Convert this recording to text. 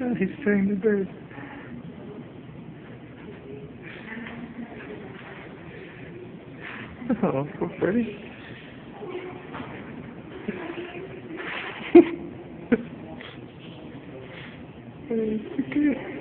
Oh, he's trying the bird. Oh, so pretty. It's so cute.